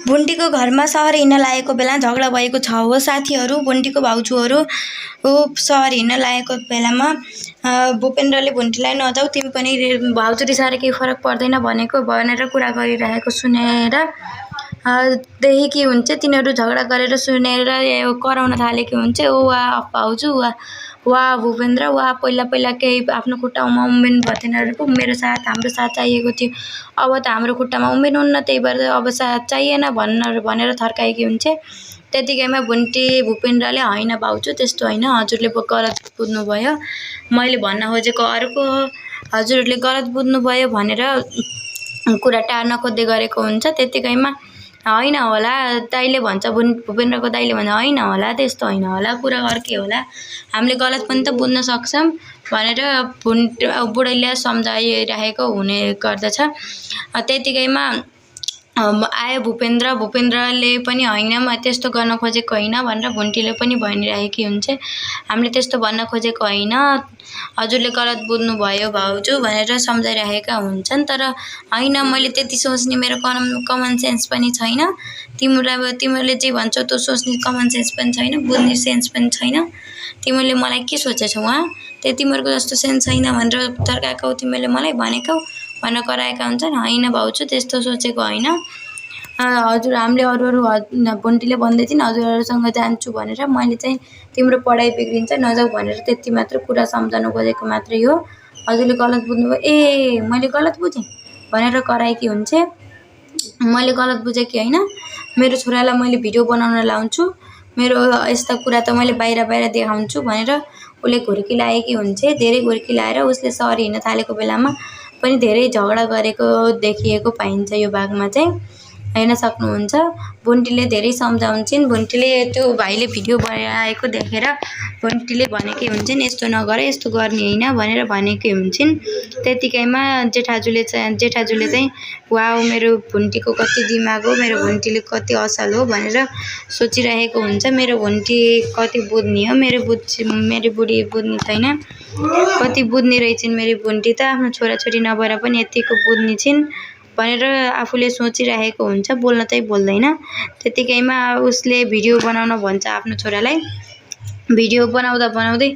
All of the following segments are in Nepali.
भुन्टीको घरमा सहर हिँड्न लागेको बेला झगडा भएको छ हो साथीहरू। भुन्टीको भाउजूहरू सहर हिँड्न लागेको बेलामा भूपेन्द्रले भुन्टीलाई नजाऊ तिमी पनि भाउजू रिसाएर केही फरक पर्दैन भनेर कुरा गरिरहेको सुनेर देखि के हुन्छ तिनीहरू झगडा गरेर सुनेर कराउन थालेको हुन्छ। ओ वाह भाउजू वाह भूपेन्द्र वाह पहिला केही आफ्नो खुट्टामा उम्रिनु भएन मेरो साथ हाम्रो साथ चाहिएको थियो अब त हाम्रो खुट्टामा उम्रिनुहुन्न त्यही भएर अब साथ चाहिएन भनेर थर्काएकी हुन्छ। त्यतिकैमा भूपेन्द्रले होइन भाउजू त्यस्तो होइन हजुरले गलत बुझ्नुभयो मैले भन्न खोजेको अर्को हजुरहरूले गलत बुझ्नुभयो भनेर कुरा टार्न खोज्दै गरेको हुन्छ। त्यतिकैमा होइन होला दाइले भन्छ भूपेन्द्रको दाइले भन्छ होइन होला त्यस्तो होइन होला कुरा अर्कै होला हामीले गलत पनि त बुझ्न सक्छौँ भनेर बुढाले सम्झाइरहेको हुने गर्दछ। त्यतिकैमा आयो भूपेन्द्रले पनि होइन म त्यस्तो गर्न खोजेको होइन भनेर भुन्टीले पनि भनिरहेकी हुन्छ। हामीले त्यस्तो भन्न खोजेको होइन हजुरले गलत बुझ्नुभयो भाउजू भनेर सम्झाइरहेका हुन्छन्। तर होइन मैले त्यति सोच्ने मेरो कमन सेन्स पनि छैन तिमीहरूले जे भन्छौ त्यो सोच्ने कमन सेन्स पनि छैन बुझ्ने सेन्स पनि छैन तिमीहरूले मलाई के सोचेछौ त्यही तिमीहरूको जस्तो सेन्स छैन भनेर तर्काएको तिमीहरूले मलाई भनेको भनेर कराएका हुन्छन्। होइन भाउजू त्यस्तो सोचेको होइन हजुर हामीले अरू भुन्टीले भन्दै थिइन् हजुरहरूसँग जान्छु भनेर मैले चाहिँ तिम्रो पढाइ बिग्रिन्छ नजाऊ भनेर त्यति मात्र कुरा सम्झाउनु खोजेको मात्रै हो हजुरले गलत बुझ्नुभयो ए मैले गलत बुझेँ भनेर कराएकी हुन्छ। मैले गलत बुझेँ कि होइन मेरो छोरालाई मैले भिडियो बनाउन लाउँछु मेरो यस्ता कुरा त मैले बाहिर देखाउँछु भनेर उसले घुर्की लागेकी हुन्छ। धेरै घुर्की लाएर उसले सहर हिँड्न थालेको बेलामा पनि धेरै झगडा गरेको देखिएको पाइन्छ यो भागमा चाहिँ हेर्न सक्नुहुन्छ। भुन्टीले धेरै सम्झाउँछिन् भुन्टीले त्यो भाइले भिडियो बनाएको देखेर भुन्टीले भनेकै हुन्छन् यस्तो नगर यस्तो गर्ने होइन भनेर भनेकै हुन्छन्। त्यतिकैमा जेठाजुले चाहिँ वाउ मेरो भुन्टीको कति दिमाग हो मेरो भुन्टीले कति असल हो भनेर सोचिरहेको हुन्छ। मेरो भुन्टी कति बुझ्ने हो मेरो बुढी बुझ्ने छैन कति बुझ्ने रहेछन् मेरो भुन्टी त आफ्नो छोराछोरी नभएर पनि यतिको बुझ्ने छिन् भनेर आफूले सोचिरहेको हुन्छ बोल्न चाहिँ बोल्दैन। त्यतिकैमा उसले भिडियो बनाउन भन्छ आफ्नो छोरालाई भिडियो बनाउँदै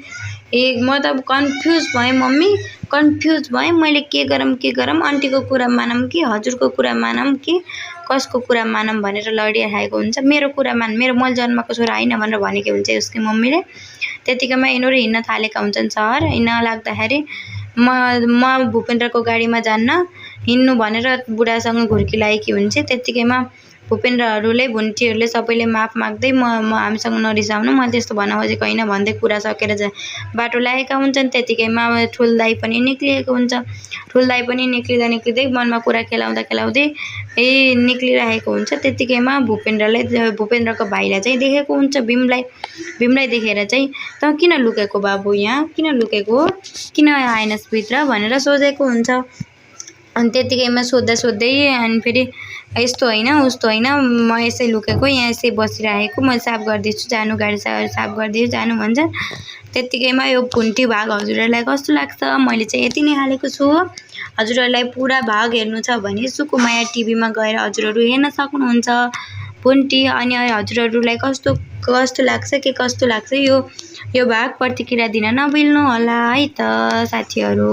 म त कन्फ्युज भएँ मम्मी कन्फ्युज भएँ मैले के गरौँ आन्टीको कुरा मानौँ कि हजुरको कुरा मानौँ कि कसको कुरा मानौँ भनेर लडिरहेको हुन्छ। मेरो कुरा मान मेरो मैले जन्मको छोरा होइन भनेर भनेको हुन्छ उसकी मम्मीले। त्यतिकैमा यिनीहरू हिँड्न थालेका हुन्छन् सहर हिँड्न लाग्दाखेरि म भूपेन्द्रको गाडीमा जान्न हिँड्नु भनेर बुढासँग घुर्की लागेकी हुन्छ। त्यतिकैमा भूपेन्द्रहरूले भुन्टीहरूले सबैले माफ माग्दै हामीसँग नरिसाउनु मैले त्यस्तो भन्न खोजेको होइन भन्दै कुरा सकेर बाटो लागेका हुन्छन्। त्यतिकैमा ठुल दाइ पनि निक्लिएको हुन्छ ठुल दाइ पनि निक्लिँदै मनमा कुरा खेलाउँदै निक्लिरहेको हुन्छ। त्यतिकैमा भूपेन्द्रको भाइलाई चाहिँ देखेको हुन्छ भीमलाई देखेर चाहिँ त किन लुकेको बाबु यहाँ किन लुकेको किन आएनस् भित्र भनेर सोधेको हुन्छ। अनि त्यतिकैमा सोध्दै अनि फेरि यस्तो होइन उस्तो होइन म यसै लुकेको यहाँ यसै बसिरहेको मैले साफ गरिदिन्छु जानु गाडी साफ गरिदिन्छु जानु भन्छ। त्यतिकैमा यो भुन्टी भाग हजुरहरूलाई कस्तो लाग्छ मैले चाहिँ यति नै हालेको छु। हजुरहरूलाई पुरा भाग हेर्नु छ भने सुकुमाया टिभीमा गएर हजुरहरू हेर्न सक्नुहुन्छ भुन्टी। अनि हजुरहरूलाई कस्तो लाग्छ यो भाग प्रतिक्रिया दिन नबिल्नु होला है त साथीहरू।